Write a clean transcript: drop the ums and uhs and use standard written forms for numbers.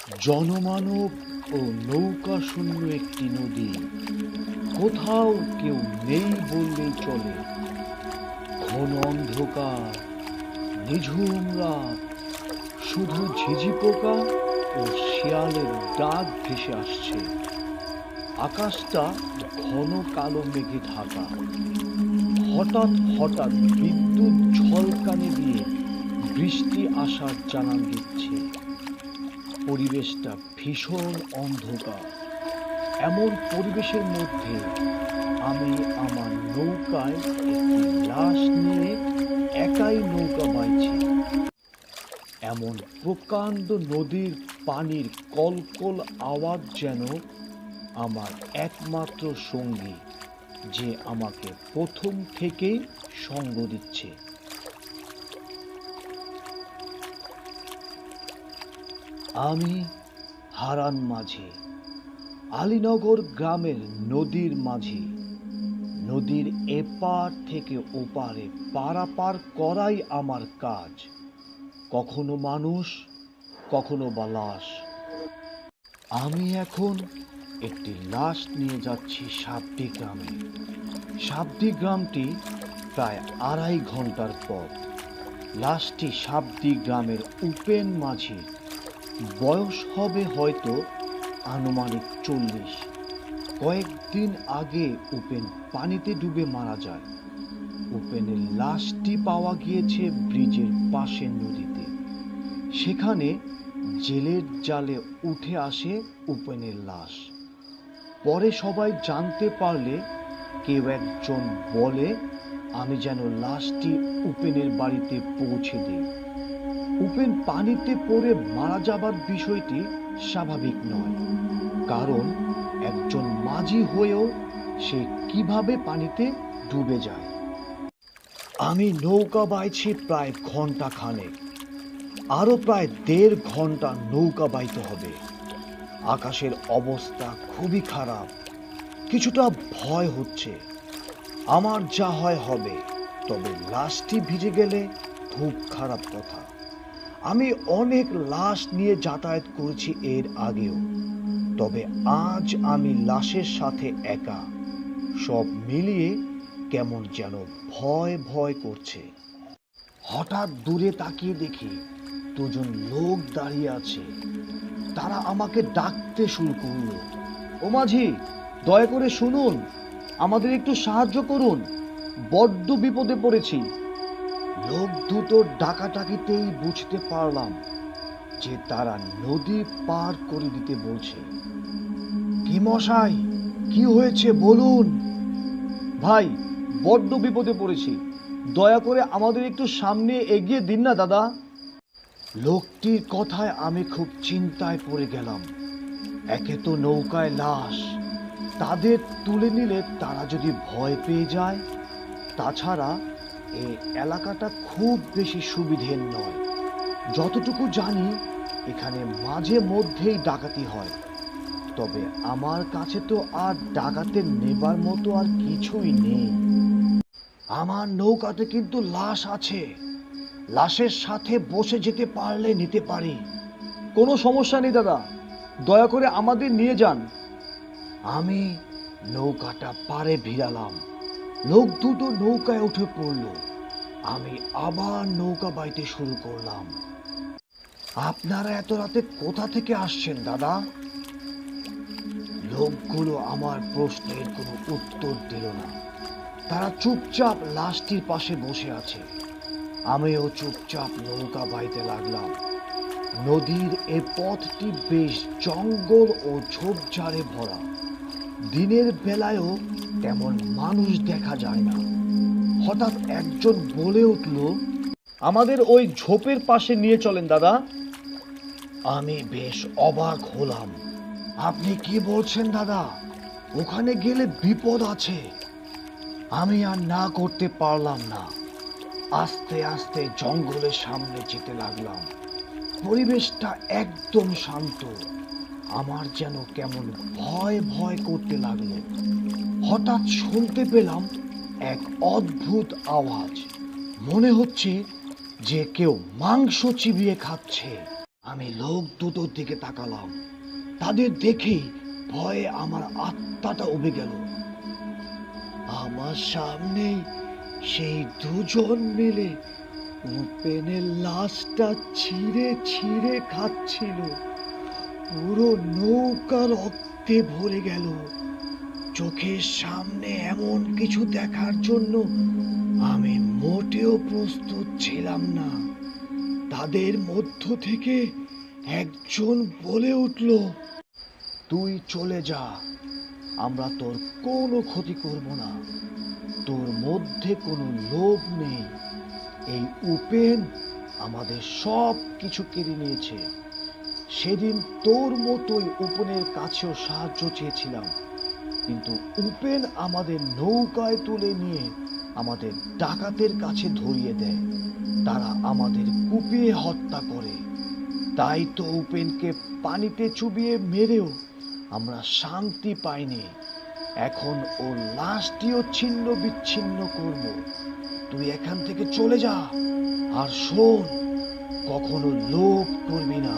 জনমানব ও নৌকা শূন্য একটি নদী, কোথাও কেউ নেই বললেই চলে। ঘন অন্ধকার, নিঝুম রাত, শুধু ঝিঝি পোকা ও শিয়ালের ডাক ভেসে আসছে। আকাশটা ঘন কালো মেঘে ঢাকা। হঠাৎ হঠাৎ বিদ্যুৎ ঝলকানি দিয়ে বৃষ্টি আসার জানান দিচ্ছে। পরিবেশটা ভীষণ অন্ধকার। এমন পরিবেশের মধ্যে আমি আমার নৌকায় একটি লাশ নিয়ে একাই নৌকা বাইছি। এমন প্রকাণ্ড নদীর পানির কলকল আওয়াজ যেন আমার একমাত্র সঙ্গী, যে আমাকে প্রথম থেকেই সঙ্গ দিচ্ছে। আমি হারান মাঝি, আলীনগর গ্রামের নদীর মাঝি। নদীর এপার থেকে ওপারে পারাপার করাই আমার কাজ। কখনো মানুষ, কখনো বা লাশ। আমি এখন একটি লাশ নিয়ে যাচ্ছি সাবদি গ্রামে। সাবদি গ্রামটি প্রায় 2.5 ঘন্টার পথ। লাশটি সাবদি গ্রামের উপেন মাঝি। বয়স হবে হয়তো আনুমানিক 40। কয়েকদিন আগে উপেন পানিতে ডুবে মারা যায়। উপেনের লাশটি পাওয়া গিয়েছে ব্রিজের পাশের নদীতে। সেখানে জেলের জালে উঠে আসে উপেনের লাশ। পরে সবাই জানতে পারলে কেউ একজন বলে আমি যেন লাশটি উপেনের বাড়িতে পৌঁছে দিই। উপেন পানিতে পড়ে মারা যাবার বিষয়টি স্বাভাবিক নয়, কারণ একজন মাঝি হয়েও সে কিভাবে পানিতে ডুবে যায়। আমি নৌকা বাইছি প্রায় ঘন্টা খানেক। আরো প্রায় 1.5 ঘন্টা নৌকা বাইতে হবে। আকাশের অবস্থা খুবই খারাপ। কিছুটা ভয় হচ্ছে। আমার যা হয় হবে, তবে লাশটি ভিজে গেলে খুব খারাপ কথা। আমি অনেক লাশ নিয়ে যাতায়াত করেছি এর আগেও, তবে আজ আমি লাশের সাথে একা। সব মিলিয়ে কেমন যেন ভয় ভয় করছে। হঠাৎ দূরে তাকিয়ে দেখি 2 জন লোক দাঁড়িয়ে আছে। তারা আমাকে ডাকতে শুরু করলো, ও মাঝি, দয়া করে শুনুন, আমাদের একটু সাহায্য করুন, বড্ড বিপদে পড়েছি। লোক দুটো ডাকাটাকিতেই বুঝতে পারলাম যে তারা নদী পার করে দিতে বলছে। কি মশাই, কি হয়েছে বলুন? ভাই, বড্ড বিপদে পড়েছি, দয়া করে আমাদের একটু সামনে এগিয়ে দিন না দাদা। লোকটির কথায় আমি খুব চিন্তায় পড়ে গেলাম। একে তো নৌকায় লাশ, তাদের তুলে নিলে তারা যদি ভয় পেয়ে যায়। তাছাড়া এই এলাকাটা খুব বেশি সুবিধের নয়। যতটুকু জানি এখানে মাঝে মধ্যেই ডাকাতি হয়, তবে আমার কাছে তো আর ডাকাতের নেবার মতো আর কিছুই নেই। আমার নৌকাতে কিন্তু লাশ আছে, লাশের সাথে বসে যেতে পারলে নিতে পারি। কোনো সমস্যা নেই দাদা, দয়া করে আমাদের নিয়ে যান। আমি নৌকাটা পাড়ে ভিড়ালাম। লোক দুটো নৌকায় উঠে পড়ল। আমি আবার নৌকা বাইতে শুরু করলাম। আপনারা এত রাতে কোথা থেকে আসছেন দাদা? লোকগুলো আমার প্রশ্নের কোনো উত্তর দিল না। তারা চুপচাপ লাশটির পাশে বসে আছে। আমিও চুপচাপ নৌকা বাইতে লাগলাম। নদীর এ পথটি বেশ জঙ্গল ও ঝোপঝাড়ে ভরা। দিনের বেলায়ও তেমন মানুষ দেখা যায় না। হঠাৎ একজন বলে উঠল, আমাদের ওই ঝোপের পাশে নিয়ে চলেন দাদা। আমি বেশ অবাক হলাম। আপনি কি বলছেন দাদা? ওখানে গেলে বিপদ আছে। আমি আর না করতে পারলাম না। আস্তে আস্তে জঙ্গলের সামনে যেতে লাগলাম। পরিবেশটা একদম শান্ত। আমার যেন কেমন ভয় ভয় করতে লাগলো। হঠাৎ শুনতে পেলাম এক অদ্ভুত আওয়াজ। মনে হচ্ছে যে কেউ মাংস চিবিয়ে খাচ্ছে। আমি লোক দুটোর দিকে তাকালাম। তাদের দেখে ভয়ে আমার আত্মাটা উবে গেল। আমার সামনেই সেই দুজন মিলে উপেনের লাশটা ছিঁড়ে ছিঁড়ে খাচ্ছিল। পুরো নৌকা রক্তে ভরে গেল। চোখের সামনে এমন কিছু দেখার জন্য আমি মোটেও প্রস্তুত ছিলাম না। তাদের মধ্য থেকে একজন বলে উঠল, তুই চলে যা, আমরা তোর কোনো ক্ষতি করব না। তোর মধ্যে কোনো লোভ নেই। এই উপেন আমাদের সব কিছু কেড়ে নিয়েছে। সেদিন তোর মতোই উপেনের কাছেও সাহায্য চেয়েছিলাম, কিন্তু উপেন আমাদের নৌকায় তুলে নিয়ে আমাদের ডাকাতের কাছে ধরিয়ে দেয়। তারা আমাদের কুপিয়ে হত্যা করে। তাই তো উপেনকে পানিতে চুবিয়ে মেরেও আমরা শান্তি পাইনি। এখন ওর লাশটিও ছিন্ন বিচ্ছিন্ন করব। তুই এখান থেকে চলে যা, আর শোন, কখনো লোভ করবি না।